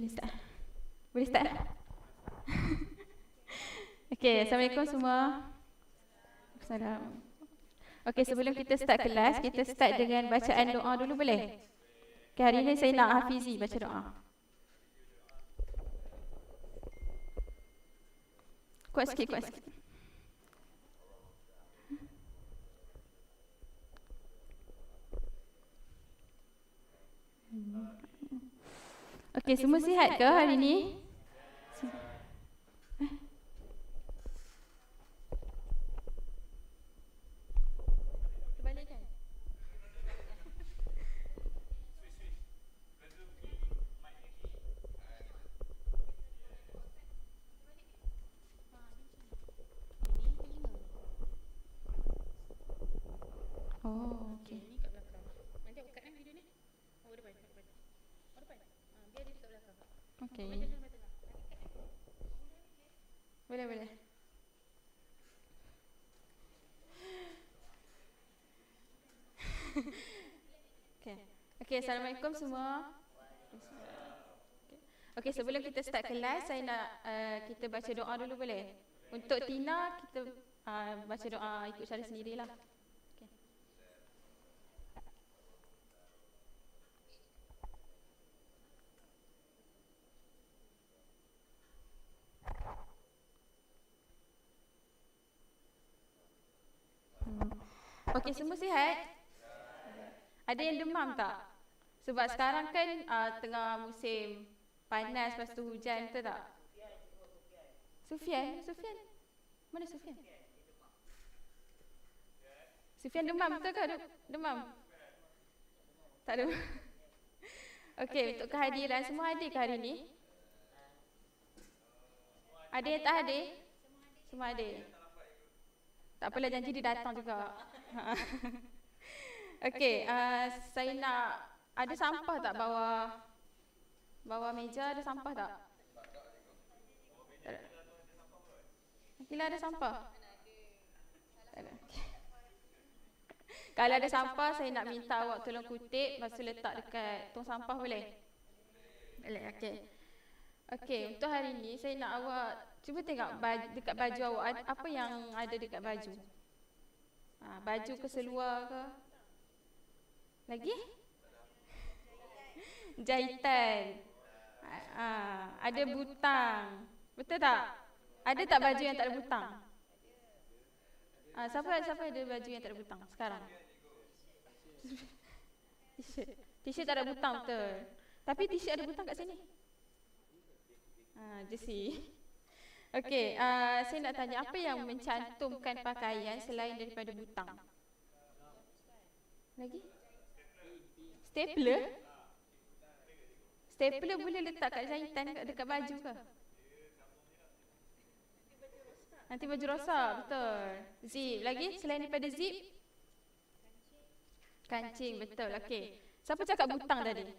Boleh start? Boleh start? Okey, Assalamualaikum semua. Assalam. Okey, sebelum kita start kelas, kita start dengan bacaan doa dulu boleh? Okay, hari ini saya nak Hafizi baca doa. Kuat sikit, kuat sikit. Okey, semua sihat ke hari ini? Kebalikan. Oh, okey. Ini kat belakang. Nanti aku kat video ni. Oh, depan. Oh, depan. Biar dia dekat belakang. Okey. Tengah. Boleh, boleh. Okey. Okey, Assalamualaikum semua. Okey, sebelum kita start kelas, saya nak kita baca doa dulu boleh? Untuk Tina, kita baca doa ikut cara sendirilah. Okey. Okey, semua sihat? Ada yang demam tak? Sebab sekarang kan tengah musim panas, lepas tu hujan, betul tak? Sufian? Sufian? Mana Sufian? Sufian demam, betul ke demam? Tak ada. Okey, untuk kehadiran, semua hadir ke hari ni? Ada yang tak hadir? Semua hadir. Tak apalah, janji dia datang juga. Okey, saya nak, ada sampah tak bawah meja, ada sampah tak? Tak ada. Kila ada sampah? Tak ada. Kalau ada sampah, saya nak minta awak tolong kutip, lepas tu letak dekat tong sampah boleh? Boleh, okey. Okey, untuk hari ni saya nak awak cuba tengok dekat baju awak, apa yang ada dekat baju? Baju ke seluar ke? Lagi? Jahitan. Ada butang. Betul tak? Ada tak baju yang tak ada butang? Siapa ada baju yang tak ada butang sekarang? T-shirt. T-shirt tak ada butang, betul. Tapi t-shirt ada butang kat sini. Jersey. Okey, saya nak tanya, apa yang mencantumkan pakaian selain daripada butang? Lagi? Stapler? Stapler boleh letak kat jahitan dekat baju ke? Nanti baju rosak, betul. Zip, lagi selain daripada zip? Kancing, betul. Okey. Siapa cakap butang tadi?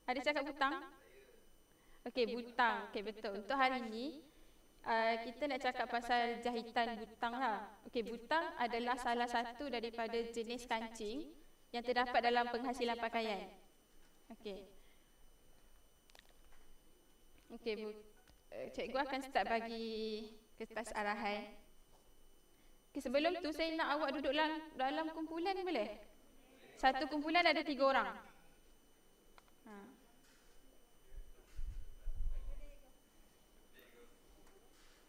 Ada cakap butang? Okey, butang. Okey, betul. Untuk hari ini kita nak cakap pasal jahitan butang lah. Okey, butang adalah salah satu daripada jenis kancing yang terdapat dalam penghasilan pakaian. Okey. Okey, cikgu akan start bagi kertas arahan. Okay, sebelum tu saya nak awak duduk dalam kumpulan boleh? Satu kumpulan ada 3 orang.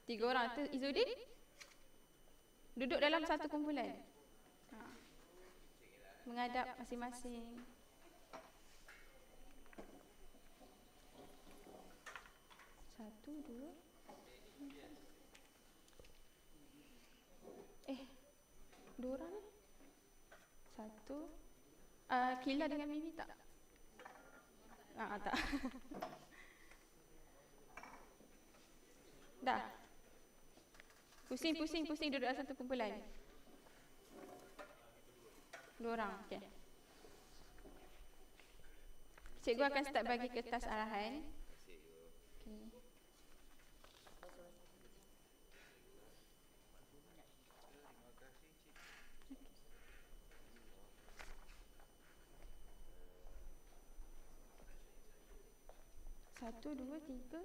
3 orang tu Izzuddin duduk dalam satu kumpulan. Menghadap masing-masing. Satu, dua. Dua orang ni. Satu. Kila dengan Mimi tak? Tak. Dah. Pusing duduk dalam satu kumpulan. 2 orang, okey. Cikgu akan start bagi kertas arahan. Okey. 1, 2, 3.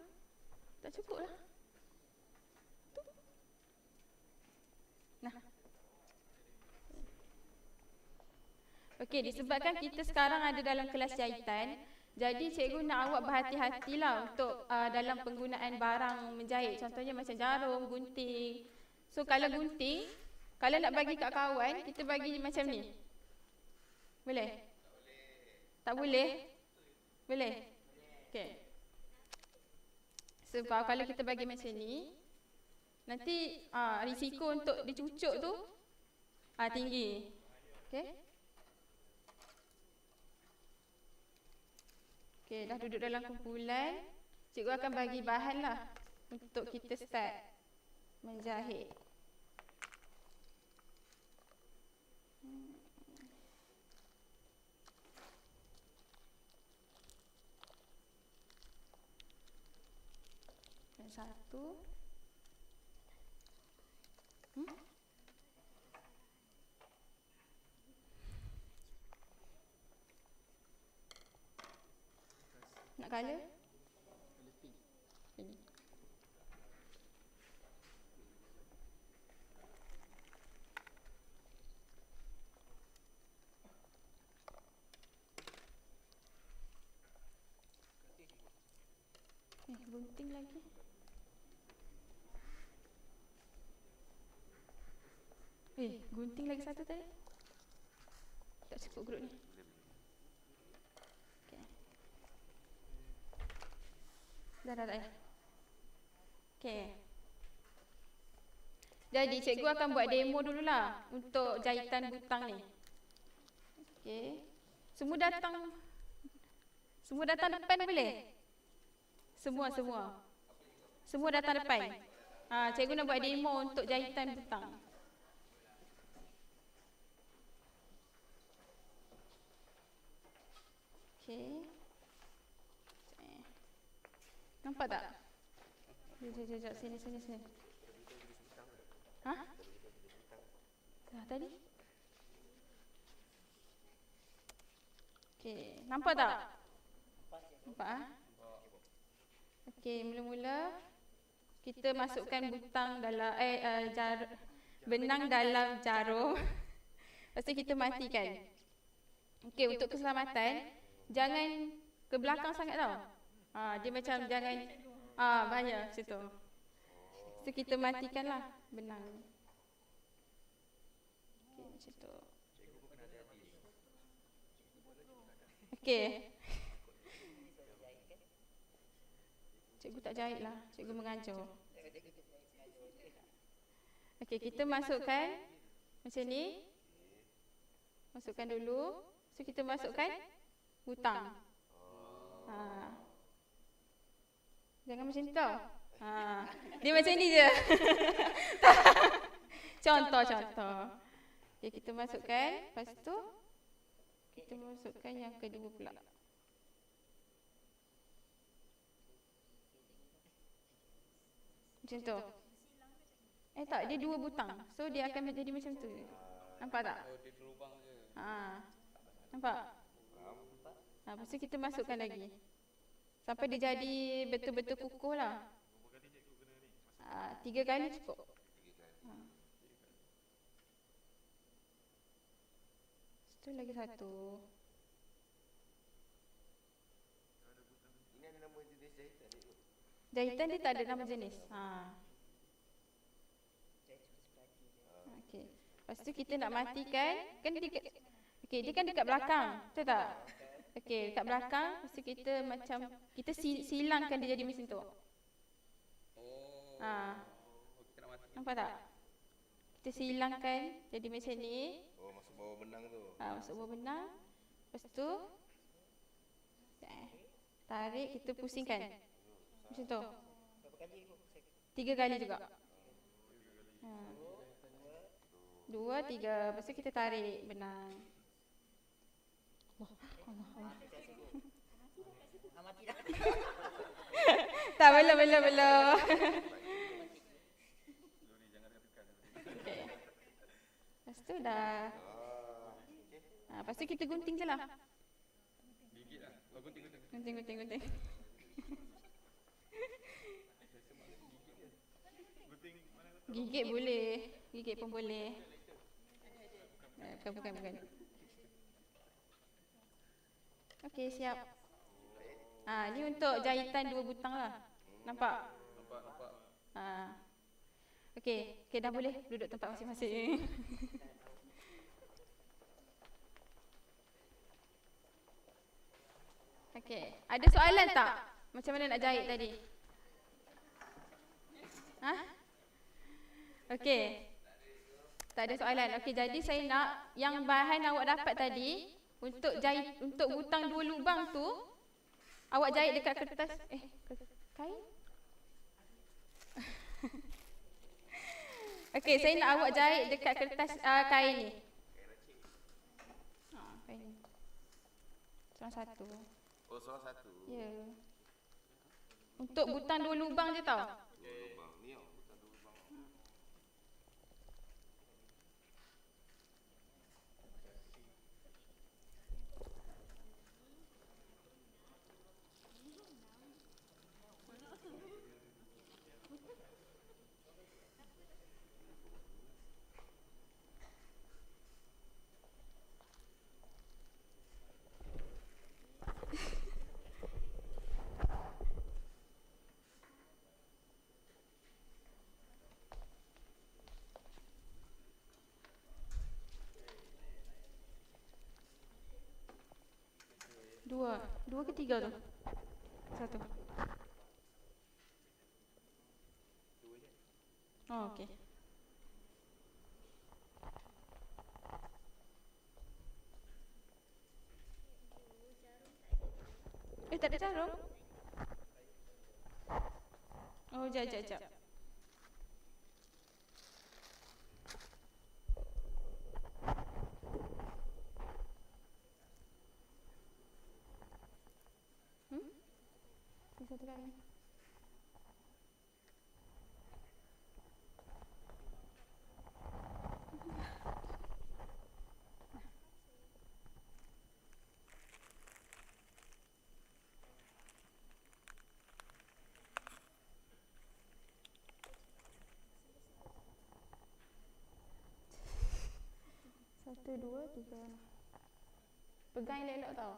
Tak cukup lah. Nah. Okey, disebabkan kita sekarang ada dalam kelas jahitan, jadi cikgu nak awak berhati-hatilah untuk dalam penggunaan barang menjahit. Contohnya macam jarum, gunting. So kalau gunting, kalau nak bagi kat kawan, kita bagi macam ni. Boleh? Tak boleh? Boleh? Okey. Sebab kalau kita bagi macam ni, nanti risiko untuk dicucuk tu tinggi. Okey? Okey, dah duduk dalam kumpulan. Cikgu akan bagi bahan lah untuk kita start menjahit. Yang satu. Nak colour? Ini. Gunting lagi. Gunting lagi satu tadi. Tak cukup grup ni. Okey. Dah ya. Okey. Jadi cikgu akan buat demo dululah untuk jahitan butang ni. Okey. Semua datang depan boleh? Semua datang depan. Cikgu nak buat demo untuk jahitan butang. Okey. Nampak tak? Sekejap, sini. Tadi? Okey, nampak tak? Nampak Okey, mula-mula kita masukkan butang dalam benang dalam jarum. Lepas tu kita matikan. Okey, untuk keselamatan jangan ke belakang sangat tau. Dia macam jangan bahaya situ. So kita matikanlah benang. Okey, macam tu. Okey. Cikgu tak jahit lah, cikgu mengajar. Okey, kita masukkan macam ni. Masukkan dulu. So kita masukkan butang. Jangan macam ni tau. Dia macam ni je. Contoh. Okay, kita masukkan. Lepas tu kita masukkan yang kedua pula. Macam tu. Tak, dia dua butang. So dia akan menjadi macam tu. Nampak tak? Dia terlubang je. Nampak? Lepas tu kita masukkan lagi. Sampai dia jadi betul-betul kukuh lah. 3 kali cukup. Itu lagi satu. Ini ada nama jenis jahitan ni? Jahitan dia tak ada nama jenis. Okey. Lepas tu kita nak matikan. Dia kan dekat belakang. Betul tak? Okey, dekat belakang. Lepas tu kita macam kita silangkan dia jadi mesin tu. Nampak tak? Kita silangkan jadi macam ni. Masuk bawah benang tu. Masuk bawah benang. Lepas tu tarik, kita pusingkan. Macam tu. 3 kali juga. 2, 3. Lepas tu kita tarik benang. Allah. Tak, belum. Okay. Lepas tu dah. Lepas tu kita gunting je lah. Gigit lah. Gunting. Gigit boleh. Gigit pun boleh. Bukan. Okey, siap. Ni untuk jahitan 2 butang lah. Nampak? Okey, dah boleh duduk tempat masing-masing. Okey, ada soalan tak? Macam mana nak jahit tadi? Okey. Tak ada soalan. Okey, jadi saya nak yang bahan awak dapat tadi untuk jahit, untuk butang 2 lubang tu awak jahit dekat kertas kain. Okey, saya nak awak jahit dekat kertas kain ni. Kain. Seorang satu. Oh, seorang satu. Ya. Untuk butang 2 lubang je tau. Lubang ni bukan 2 lubang. Dua ke 3 tu? 1. Oh, okey. Tak ada jarum? Oh, jap. Satu kali. Satu, dua, tiga. Pegang elok-elok tau.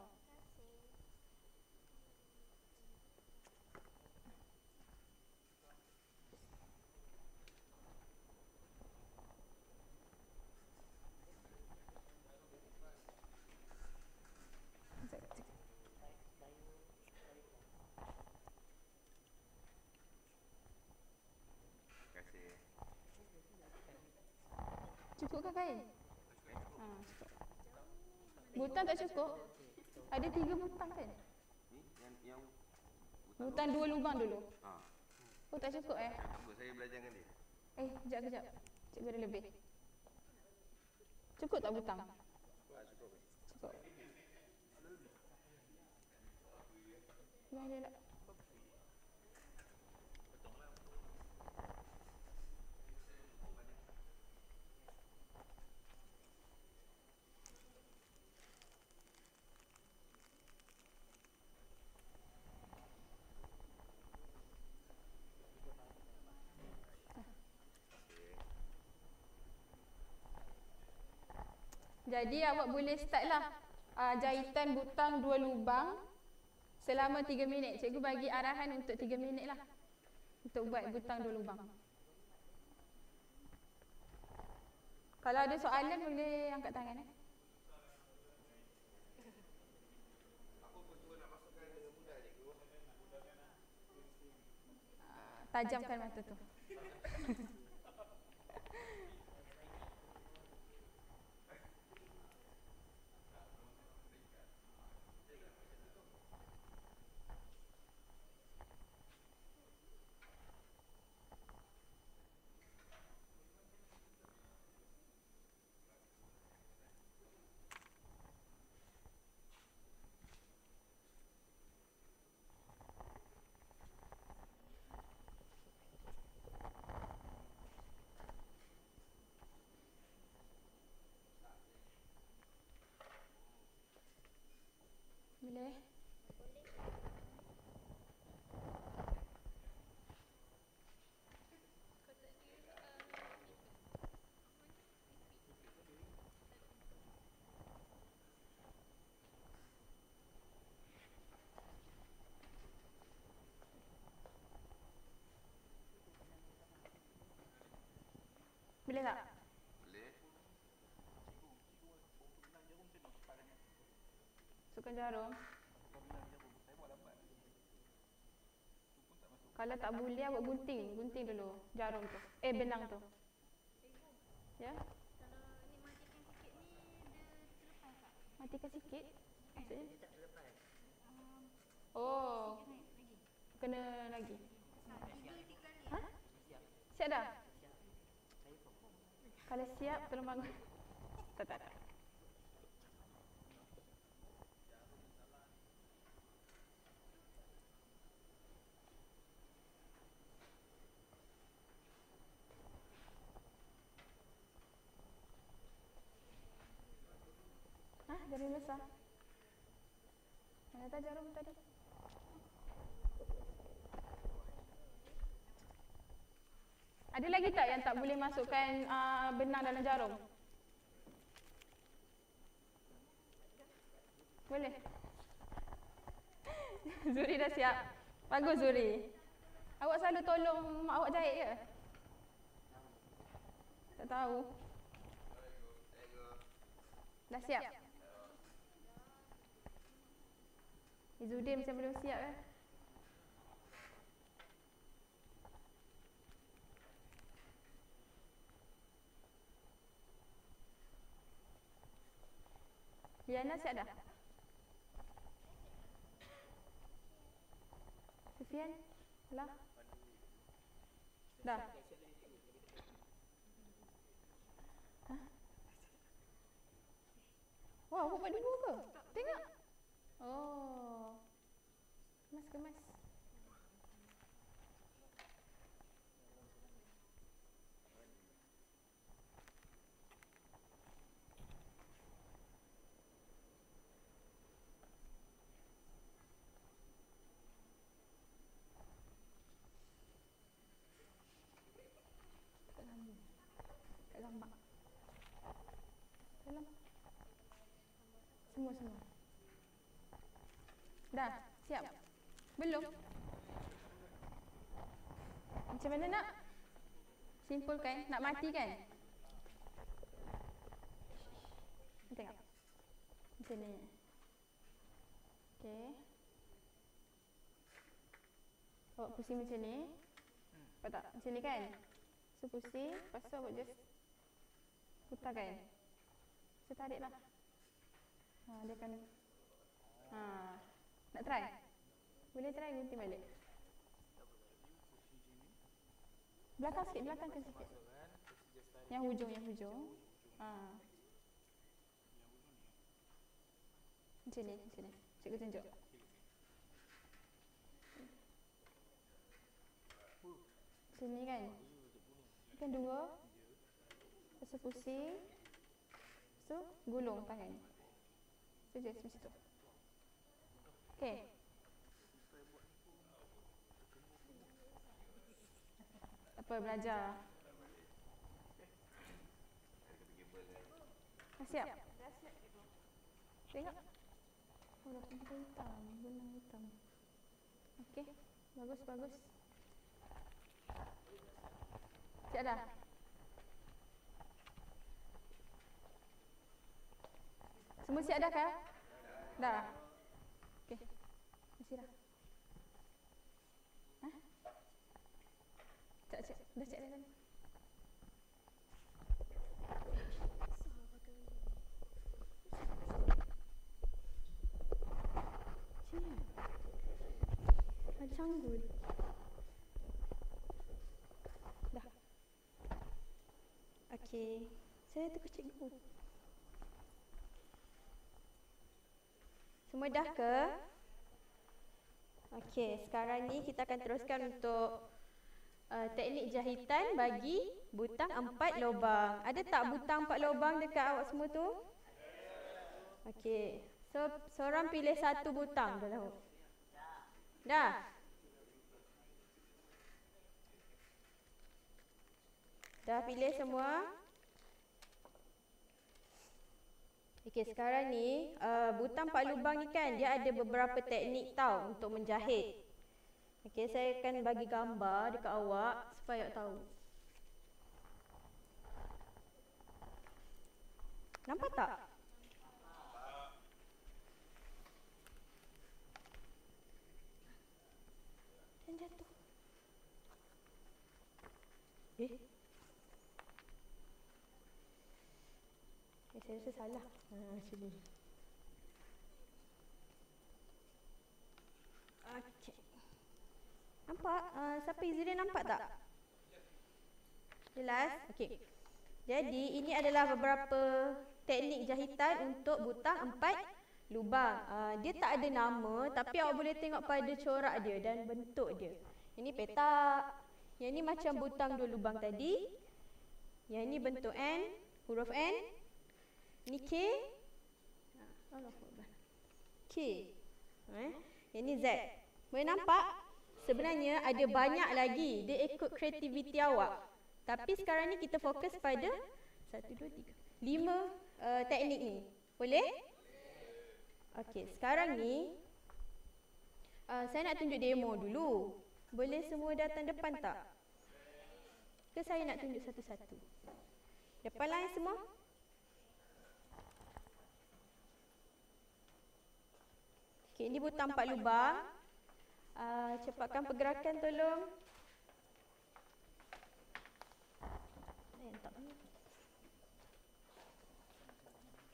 Cukup ke kain? Cukup. Butang tak cukup? Ada 3 butang kan? Ni yang butang 2 lubang dulu. Oh, tak cukup Cukup saya belajar dengan dia. Kejap. Cikgu ada lebih. Cukup tak butang? Cukup. Pegang elok. Jadi awak boleh start lah jahitan butang 2 lubang selama 3 minit. Cikgu bagi arahan untuk 3 minit lah untuk buat butang 2 lubang. Kalau ada soalan boleh angkat tangan. Tajamkan mata tu. Boleh tak? Masukkan jarum. Kalau tak boleh, awak gunting. Gunting dulu jarum tu. Benang tu. Ya? Matikan sikit. Maksudnya? Oh. Kena lagi. Ha? Siap dah? Kalau siap, tolong bangun. Tak. Jarum besar. Mana tak jarum tadi? Ada lagi tak yang tak boleh masukkan benang dalam jarum? Boleh? Zuri dah siap. Bagus Zuri. Awak selalu tolong mak awak jahit ke? Tak tahu. Dah siap? Izzuddin macam belum siap kan? Liana siap dah? Sufian? Alah? Dah? Hah? Wah, awak buat dua ke? Tengok! Oh. Kemas. Tak gambar. Dalam. Semua. Dah, siap? Belum? Macam mana nak? Simple kan? Nak mati kan? Tengok. Macam ni. Okey. Awak pusing macam ni. Nampak tak? Macam ni kan? So pusing, lepas tu awak just putar kan? So tariklah. Dia akan nak try? Boleh try gunting balik. Belakangkan sikit. Yang hujung. Macam ni. Cikgu tunjuk. Macam ni kan? Kan dua. Lepas tu pusing. Lepas tu gulung tangan. So just macam tu. Okay. Apa belajar? Dah siap? Tengok. Oh, dah benang hitam. Okey, bagus. Siap dah? Semua siap dah kah? Dah? Okey, mesti dah. Cek. Dah cek dah tadi. Sini. Ada canggul. Dah. Okey. Saya tunggu cikgu. Semua dah ke? Okey, sekarang ni kita akan teruskan untuk teknik jahitan bagi butang 4 lubang. Ada tak butang 4 lubang dekat awak semua tu? Okey. So, seorang pilih satu butang. Dah tahu? Dah? Dah pilih semua? Okey, sekarang ni butang 4 lubang ni kan dia ada beberapa teknik tau untuk menjahit. Okey, saya akan bagi gambar dekat awak supaya awak tahu. Nampak tak? Dan jatuh. Saya rasa salah. Sini. Okey. Nampak? Siapa Izrin nampak tak? Jelas? Okey. Jadi ini adalah beberapa teknik jahitan untuk butang 4 lubang. Dia tak ada nama tapi awak boleh tengok pada corak dia dan bentuk dia. Ini petak. Yang ini macam butang 2 lubang tadi. Yang ini bentuk N, huruf N. Ini K. K. Yang ini Z. Boleh nampak? Sebenarnya ada banyak lagi. Dia ikut kreativiti awak. Tapi sekarang ni kita fokus pada 1, 2, 3, 5 teknik ni. Boleh? Okey, sekarang ni saya nak tunjuk demo dulu. Boleh semua datang depan tak? Ke saya nak tunjuk satu-satu? Depan line semua? Okey, ini butang 4 lubang. Cepatkan pergerakan tolong.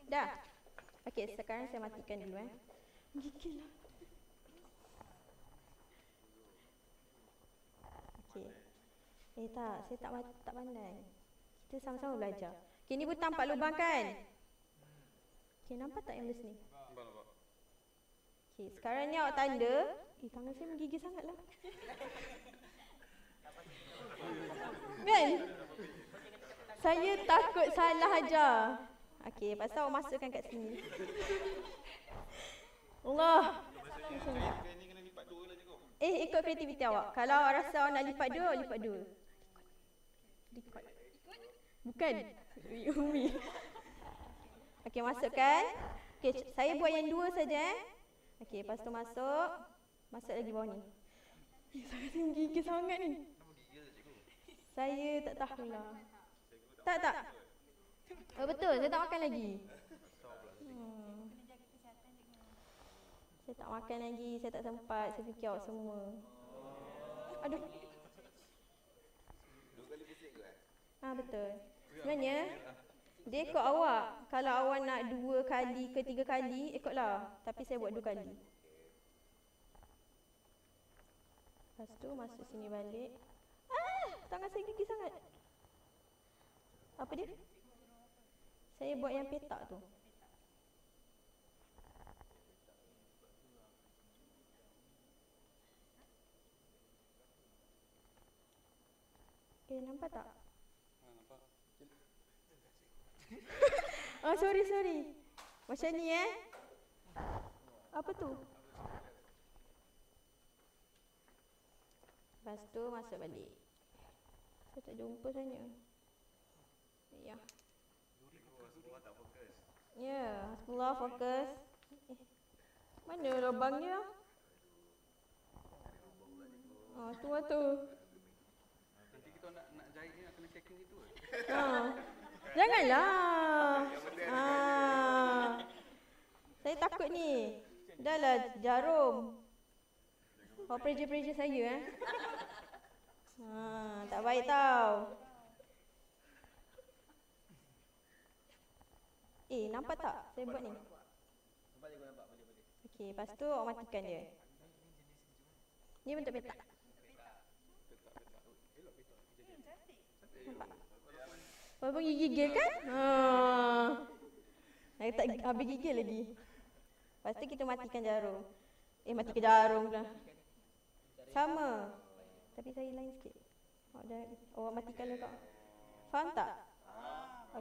Dah. Okey, sekarang saya matikan dulu Gigil lah. Okey. Tak, saya tak pandai. Kita sama-sama belajar. Okey, ni butang 4 lubang kan? Okey, nampak tak yang belah sini? Nampak. Okey, sekarang ni awak tanda. Tangan saya menggigil sangatlah. Kan? Saya takut salah ajar. Okey, pasal awak masukkan kat sini. Allah. Ikut kreativiti awak. Kalau awak rasa awak nak lipat 2, awak lipat 2. Lipat. Bukan. Umi. Okey, masukkan. Okey, saya buat yang 2 saja Okey, lepas tu masuk. Masuk lagi bawah ni. Saya menggigil sangat ni. Saya tak tahulah. Tak. Oh, betul, saya tak makan lagi. Saya tak makan lagi, saya tak sempat. Saya fikir awak semua. Aduh. 2 kali pusing ke? Betul. Sebenarnya dia ikut awak. Kalau awak nak 2 kali ke 3 kali, ikutlah. Tapi saya buat 2 kali. Lepas tu masuk sini balik. Tangan saya gigil sangat. Apa dia? Saya buat yang petak tu. Nampak tak? Nampak. Sorry. Macam ni Apa tu? Lepas tu masuk balik. Saya tak jumpa sebenarnya. Ya. Ya, Hasbullah fokus. Mana lubangnya? Tu. Nanti kita nak jahit ni nak kena checking gitu ke? Janganlah. Saya takut ni. Dah lah jarum. Pressure saya tak baik tau. Nampak tak saya buat ni? Nampak. Okey, lepas tu awak matikan dia. Ni bentuk petak. Nampak? Walaupun gigil kan? Saya tak habis gigil lagi. Lepas tu kita matikan jarum. Matikan jarum pula. Sama. Tapi saya lain sikit. Awak matikan lah kak. Faham tak?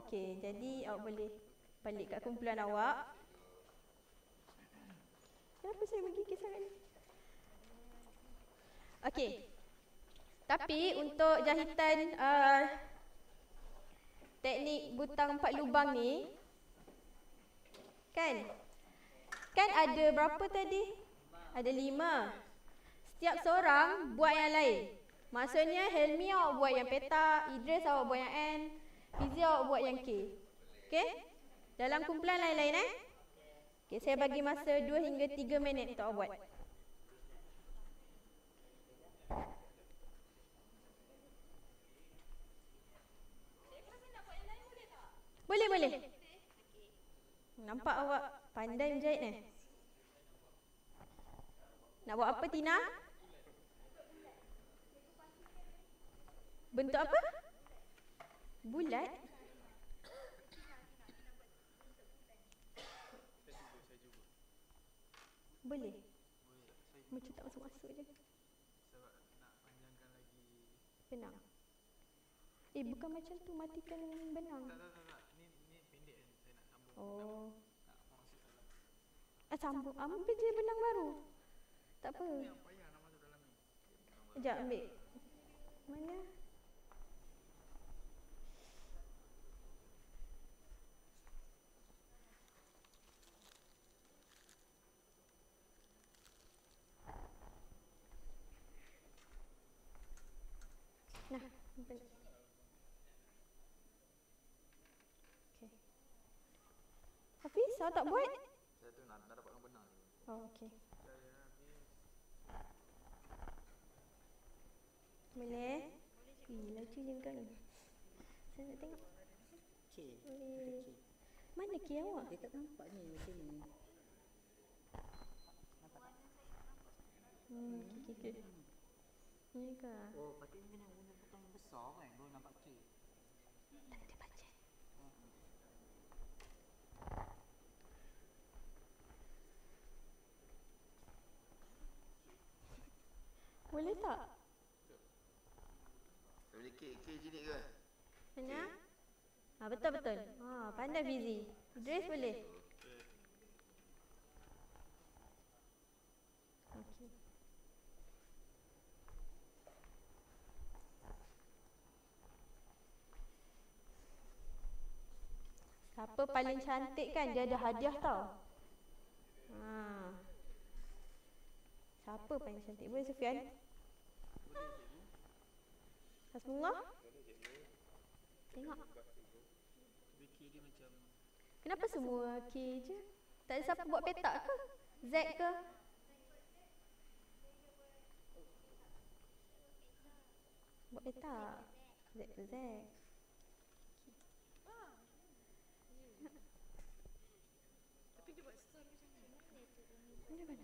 Okey, jadi awak boleh balik kat kumpulan awak. Kenapa saya menggigil sangat ni? Okey. Tapi untuk jahitan teknik butang 4 lubang ni, kan ada berapa tadi? Ada 5. Setiap seorang buat yang lain. Maksudnya Helmi awak buat yang petak, Idris awak buat yang N, Fizi awak buat yang K. Okey? Dalam kumpulan lain-lain Okey, saya bagi masa 2 hingga 3 minit untuk awak buat. Boleh. Nampak awak pandai menjahit ni. Nak buat apa Tina? Bentuk apa? Bulat. Boleh. Macam tak masuk-masuk je. Sebab nak panjangkan lagi. Benang. Bukan macam tu, matikan benang. Tak. Ni pendek kan. Saya nak sambung. Oh. Nak masuk dalam. Sambung. Ambil je benang baru. Tak apa. Yang payah nak masuk dalam ni. Sekejap ambil. Mana? Nah, ambil. Okey. Hafiz, awak tak buat? Saya tu nak dapatkan benang ni. Oh, okey. Saya habis. Boleh? Laju je kau ni. Saya nak tengok. Okey. Boleh. Mana K awak? Dia tak nampak ni macam ni. Okey. Ni ke? Oh, patutnya kena guna potong yang besar kan, baru nampak clear. Tak ada baca. Boleh tak? Boleh kek jenis ke? Mana? Betul. Pandai Fizi. Dress boleh? Okey. Siapa paling cantik kan, dia ada hadiah tau. Siapa paling cantik? Boleh Sufian? Hasbullah? Tengok. Beki dia macam. Kenapa semua K je? Tak ada siapa buat petak ke? Z ke? Buat petak. Z ke Z? Tapi dia buat stone macam ni. Mana?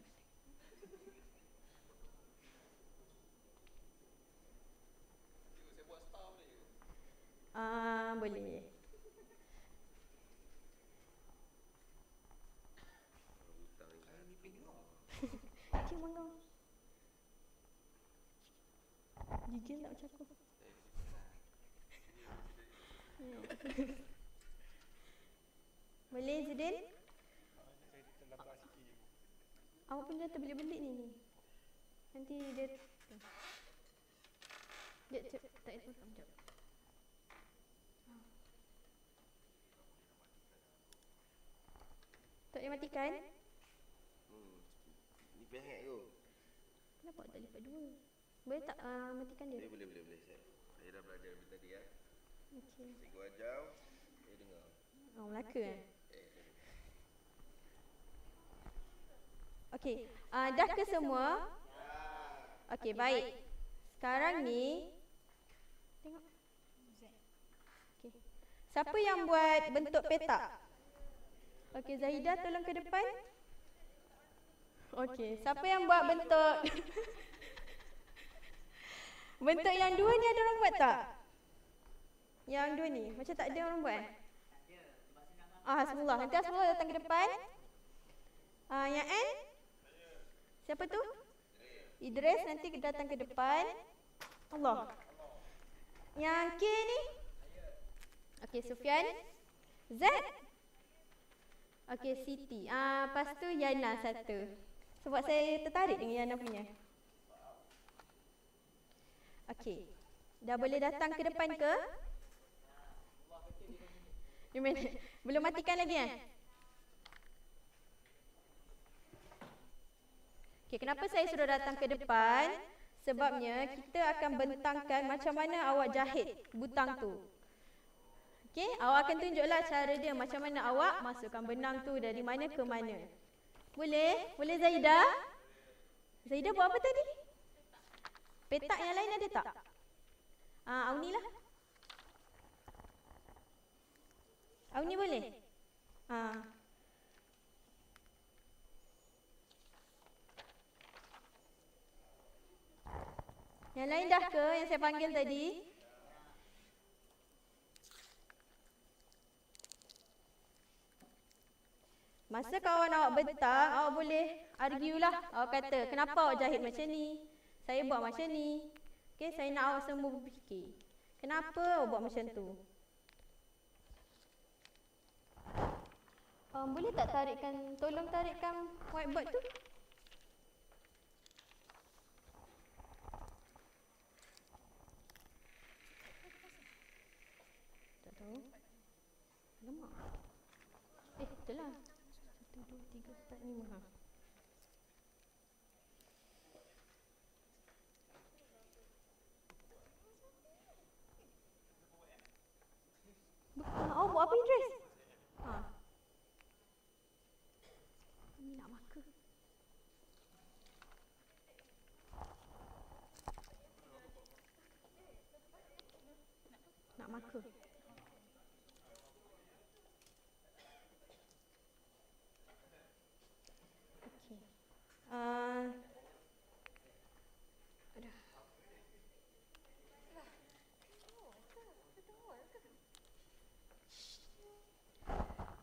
Saya buat star boleh ke? Boleh. Cik mangga. Gigil tak macam aku? Boleh Zidin? Awak pun dah terbelit-belit ni. Nanti dia tak itu sekejap. Tak boleh matikan? Ni pehek tu. Kenapa tak lipat dua? Boleh tak matikan dia? Boleh. Saya dah belajar dari tadi ya. Okey. Saya gua ajar. Saya dengar. Melaka Okey, dah ke semua? Okey, baik. Sekarang ni tengok. Okey. Siapa yang buat bentuk petak? Okey, Zahidah tolong ke depan. Okey, siapa yang buat bentuk bentuk yang dua ni ada orang buat tak? Yang dua ni, macam tak ada orang buat. Hasbullah. Nanti Hasbullah datang ke depan. Yang N? Siapa tu? Idris nanti datang ke depan. Allah. Yang K ni? Okey, Sufyan. Z? Okey, Siti. Lepas tu Yana satu. Sebab saya tertarik dengan Yana punya. Okey. Dah boleh datang ke depan ke? Belum matikan lagi Okey, kenapa saya suruh datang ke depan? Sebabnya kita akan bentangkan macam mana awak jahit butang tu. Okey, awak akan tunjuklah cara dia macam mana awak masukkan benang tu dari mana ke mana. Boleh? Boleh Zaida? Zaida buat apa tadi? Petak yang lain ada tak? Auni lah. Auni boleh? Yang lain dah ke yang saya panggil tadi? Masa kawan awak bentang, awak boleh argue lah. Awak kata, kenapa awak jahit macam ni? Saya buat macam ni. Okay, saya nak awak semua berfikir. Kenapa awak buat macam tu? Boleh tak tolong tarikkan whiteboard tu? Tak tahu. Alamak. Betul lah. 1, 2, 3, 4, 5. Awak buat apa Idris? Ni nak maka. Nak maka. Okey.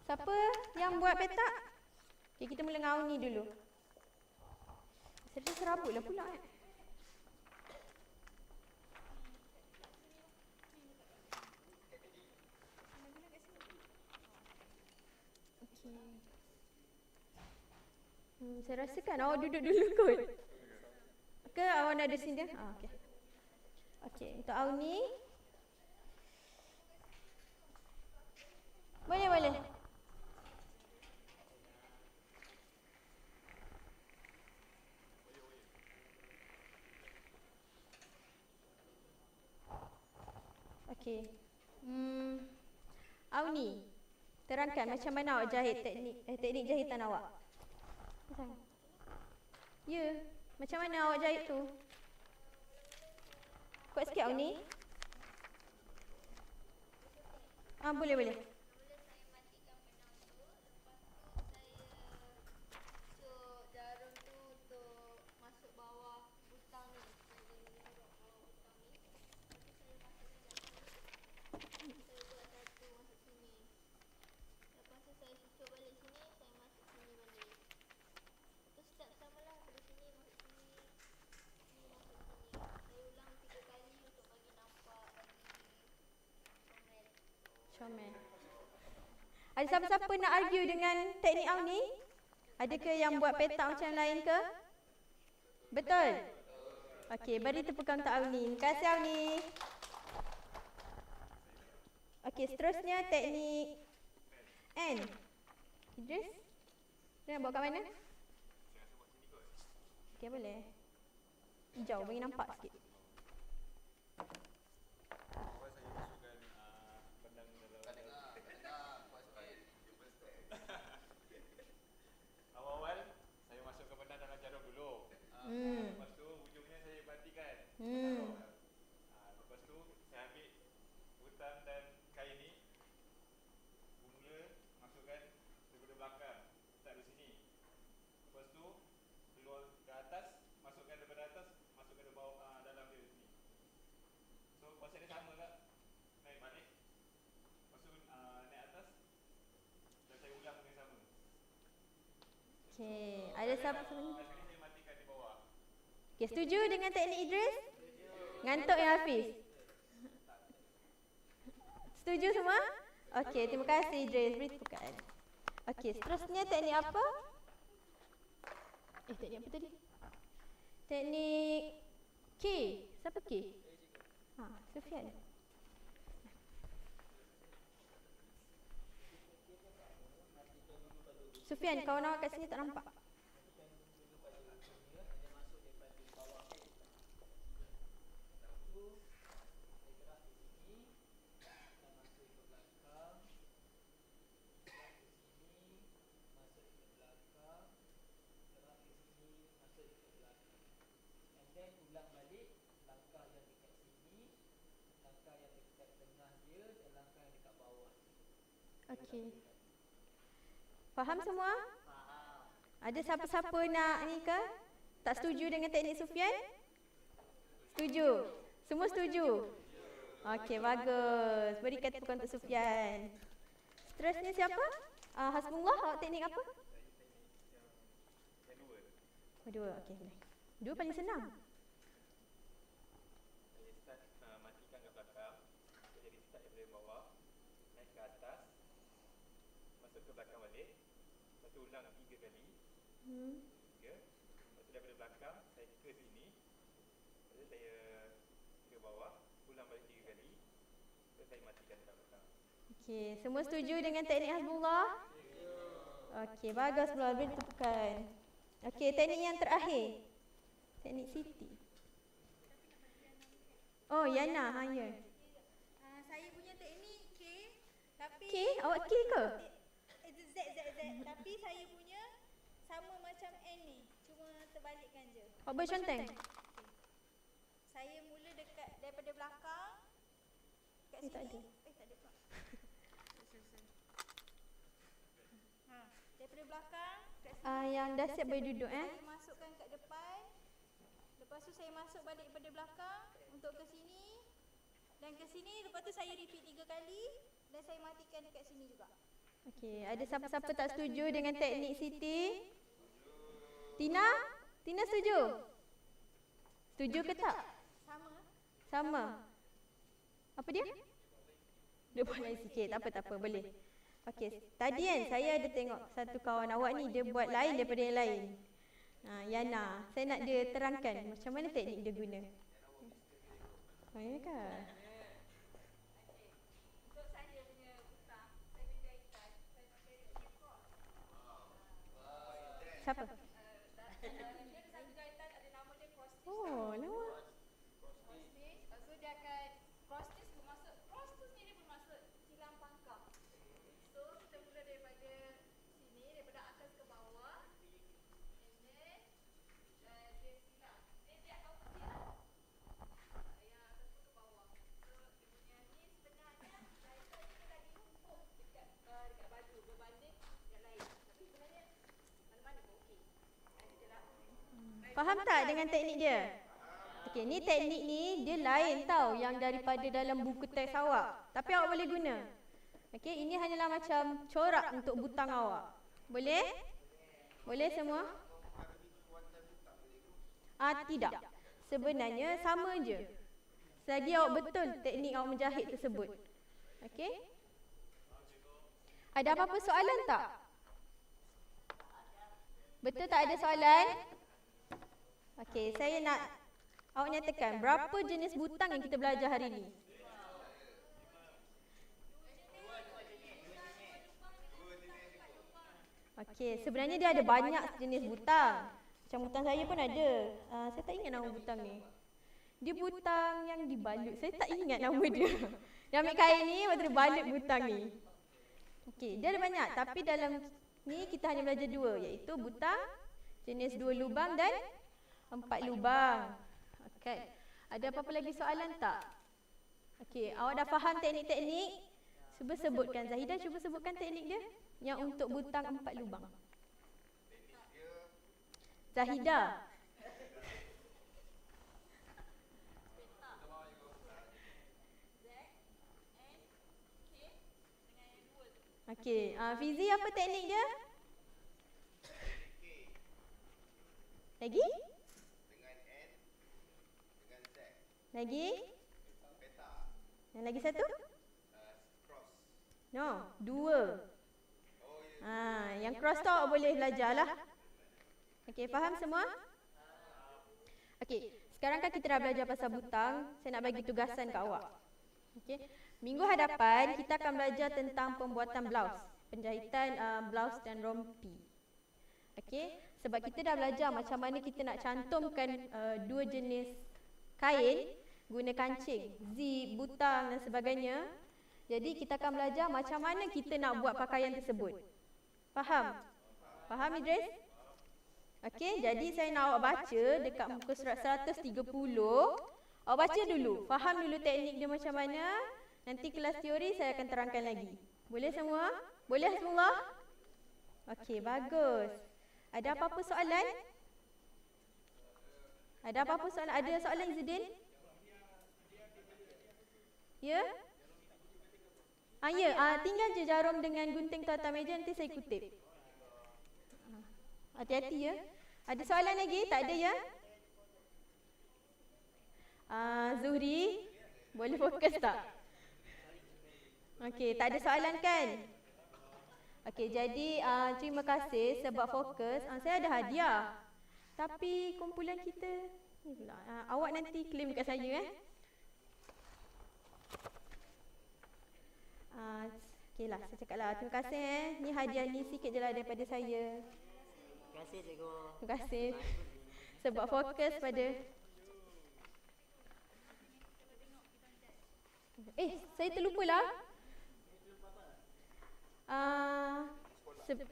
Siapa yang buat petak? Okay, kita mula dengan Auni dulu. Saya serabut lah pula Okay. Saya rasakan awak duduk dulu kot. Ke awak nak ada sini? Okay. Okay, untuk Auni. Boleh. Okey. Auni, terangkan macam mana awak jahit teknik jahitan awak. Ya, macam mana awak jahit tu? Kuat sikit Auni. Boleh. Comel. Ada siapa-siapa nak argue dengan teknik Auni? Adakah yang buat petak macam lain ke? Betul? Okey, beri tepukan untuk Auni. Terima kasih Auni. Okey, seterusnya teknik N. Idris? Dia nak buat kat mana? Okey, boleh. Hijau, bagi nampak sikit. Lepas tu ujungnya saya batikan. Lepas tu saya ambil hutan dan kain ni, mula masukkan daripada belakang, letak di sini. Lepas tu keluar ke atas, masukkan daripada atas, masukkan ke bawah, dalam dia sini. So konsep dia sama tak? Naik balik, lepas tu naik atas, dan saya ulang dengan sama. Okey, ada siapa ni? Saya matikan di bawah. Okay, setuju dengan teknik Idris? Ngantuk ya Hafiz? Setuju semua? Okey, terima kasih Idris. Beri tepukan. Okey, seterusnya teknik apa? Teknik apa tadi? Teknik K. Siapa K? Sufian. Sufian, kawan awak kat sini tak nampak. langkah yang dekat tengah dia dan langkah yang dekat bawah. Okey. Faham semua? Faham. Ada siapa-siapa nak ni ke? Tak setuju dengan teknik Sufian? Setuju? Semua setuju? Okey, bagus. Berikan tepukan untuk Sufian. Seterusnya siapa? Hasbullah, awak teknik apa? Dua, okey boleh. Dua paling senang. Saya start matikan kat belakang. Jadi start daripada bawah, naik ke atas, masuk ke belakang balik. Lepas tu ulang 3 kali. 3. Lepas tu daripada belakang, saya ke sini. Lepas tu saya ke bawah, ulang balik 3 kali. Lepas tu saya matikan dekat belakang. Okey, semua setuju dengan teknik Hasbullah? Okey, bagus pula. Beri tepukan. Okey, teknik yang terakhir. Teknik Siti. Oh, Yana, ya. Saya punya teknik K, tapi K, awak K ke? Z. Tapi saya punya sama macam N ni, cuma terbalikkan je. Awak boleh conteng? Saya mula daripada belakang kat sini. Tak ada. Tak ada pula. Daripada belakang kat sini. Yang dah siap boleh duduk Saya masukkan kat depan. Lepas tu saya masuk balik daripada belakang untuk ke sini dan ke sini. Lepas tu saya repeat 3 kali dan saya matikan dekat sini juga. Okey, ada siapa-siapa tak setuju dengan teknik Siti? Tina? Tina setuju? Setuju ke tak? Sama. Apa dia? Dia buat lain sikit. Tak apa, boleh. Okey, tadi kan saya ada tengok satu kawan awak ni, dia buat lain daripada yang lain. Yana, saya nak dia terangkan macam mana teknik dia guna. Ya kan? Untuk saya punya butang, saya punya jahitan, saya pakai cross. Siapa? Dia ada satu jahitan, ada nama dia cross stitch. Oh, nama. Cross stitch. So dia akan cross stitch bermaksud, cross tu sendiri bermaksud silang pangkal. So kita mula daripada sini, daripada atas ke bawah. And then dia silang. Dia akan silang. Yang atas tu ke bawah. So dia punya ni sebenarnya jahitan kita dah diumpuk dekat baju berbanding yang lain. Tapi sebenarnya mana-mana pun okey. Ada je lah. Faham tak dengan teknik dia? Okey, ni teknik ni dia lain tau yang daripada dalam buku teks awak. Tapi awak boleh guna. Okey, ini hanyalah macam corak untuk butang awak. Boleh? Boleh semua? Tidak. Sebenarnya sama je. Selagi awak betul teknik awak menjahit tersebut. Okey? Ada apa-apa soalan tak? Betul tak ada soalan? Okey, saya nak awak nyatakan berapa jenis butang yang kita belajar hari ini? Okey, sebenarnya dia ada banyak jenis butang. Macam butang saya pun ada. Saya tak ingat nama butang ni. Dia butang yang dibalut. Saya tak ingat nama dia. Dia ambil kain ni, lepas tu dia balut butang ni. Okey, dia ada banyak. Tapi dalam ni kita hanya belajar 2, iaitu butang jenis 2 lubang dan 4 lubang. Okey. Ada apa-apa lagi soalan tak? Okey, awak dah faham teknik-teknik? Cuba sebutkan. Zahidah, cuba sebutkan teknik dia yang untuk butang 4 lubang. Zahidah. Okey, Fizi apa teknik dia? Lagi? Dengan N, dengan Z. Lagi? Peta. Yang lagi satu? Cross. No, 2. Yang cross tu awak boleh belajar lah. Okey, faham semua? Okey, sekarang kan kita dah belajar pasal butang. Saya nak bagi tugasan kat awak. Okey, minggu hadapan kita akan belajar tentang pembuatan blouse, penjahitan blouse dan rompi. Okey, sebab kita dah belajar macam mana kita nak cantumkan 2 jenis kain guna kancing, zip, butang dan sebagainya. Jadi kita akan belajar macam mana kita nak buat pakaian tersebut. Faham? Faham Idris? Okey, jadi saya nak awak baca dekat muka surat 130. Awak baca dulu, faham dulu teknik dia macam mana. Nanti kelas teori saya akan terangkan lagi. Boleh semua? Boleh semua? Okey, bagus. Ada apa-apa soalan? Ada apa-apa soalan? Ada soalan Izzuddin? Ya? Ya, tinggal je jarum dengan gunting tu atas meja, nanti saya kutip. Hati-hati ya. Ada soalan lagi? Tak ada ya? Zuhri, boleh fokus tak? Okey, tak ada soalan kan? Okey, jadi terima kasih sebab fokus. Saya ada hadiah. Tapi kumpulan kita ni pula. Awak nanti claim dekat saya Okeylah, saya cakaplah terima kasih Ni hadiah ni sikit je lah daripada saya. Terima kasih cikgu. Terima kasih sebab fokus pada saya terlupalah.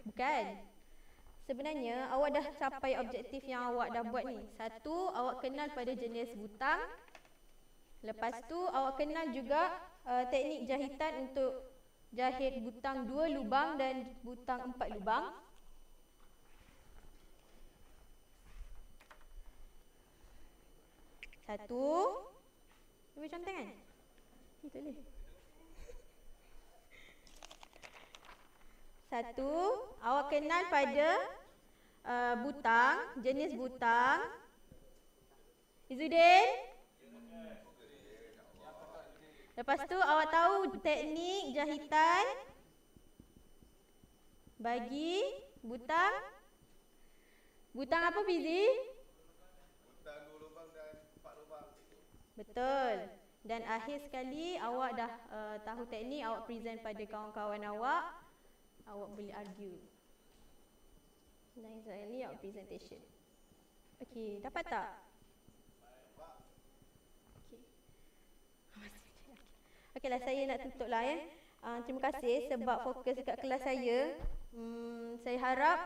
Bukan. Sebenarnya awak dah capai objektif yang awak dah buat ni. Satu, awak kenal pada jenis butang. Lepas tu awak kenal juga teknik jahitan untuk jahit butang 2 lubang dan butang 4 lubang. Satu. Cuba contoh kan? Itu boleh. Satu, awak kenal pada butang, jenis butang. Izzuddin? Lepas tu awak tahu teknik jahitan bagi butang. Butang apa Fizi? Butang 2 lubang dan 4 lubang. Betul. Dan akhir sekali awak dah tahu teknik, awak present pada kawan-kawan awak. Awak boleh argue. Dan sekali awak presentation. Okey, dapat tak? Okey. Okeylah, saya nak tutup lah ya. Terima kasih sebab fokus dekat kelas saya. Saya harap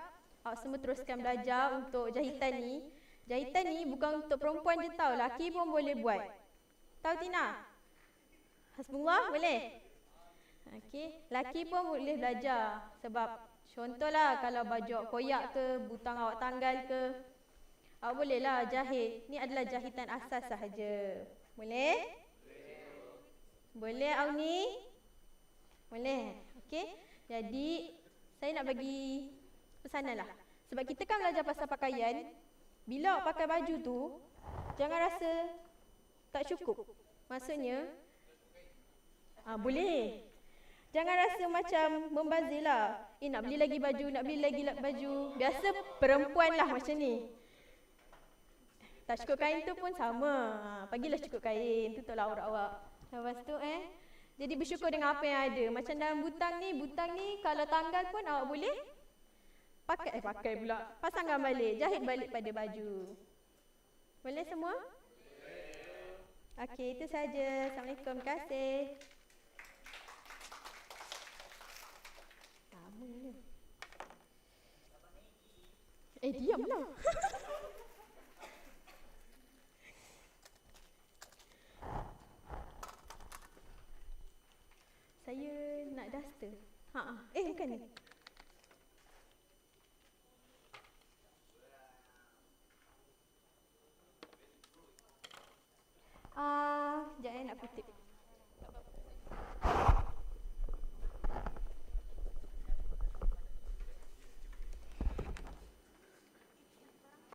awak semua teruskan belajar untuk jahitan ni. Jahitan ni bukan untuk perempuan je tau, lelaki pun boleh buat. Tahu Tina? Hasbullah, boleh? Okey, lelaki pun boleh belajar. Sebab contohlah kalau baju awak koyak ke, butang awak tanggal ke, awak bolehlah jahit. Ni adalah jahitan asas sahaja. Boleh? Boleh Auni? Boleh. Okey. Jadi saya nak bagi pesanan lah. Sebab kita kan belajar pasal pakaian. Bila awak pakai baju tu, jangan rasa tak cukup. Maksudnya boleh. Jangan rasa macam membazir lah. Nak beli lagi baju, nak beli lagi baju. Biasa perempuan lah macam ni. Tak cukup kain tu pun sama. Pagilah cukup kain, tutuplah aurat awak. Lepas tu jadi bersyukur dengan apa yang ada. Macam dalam butang ni kalau tanggal pun awak boleh pakai pula. Pasangkan balik, jahit balik pada baju. Boleh semua? Okey, itu saja. Assalamualaikum. Terima kasih. Diamlah. Saya nak duster. Bukan ni. Sekejap nak kutip.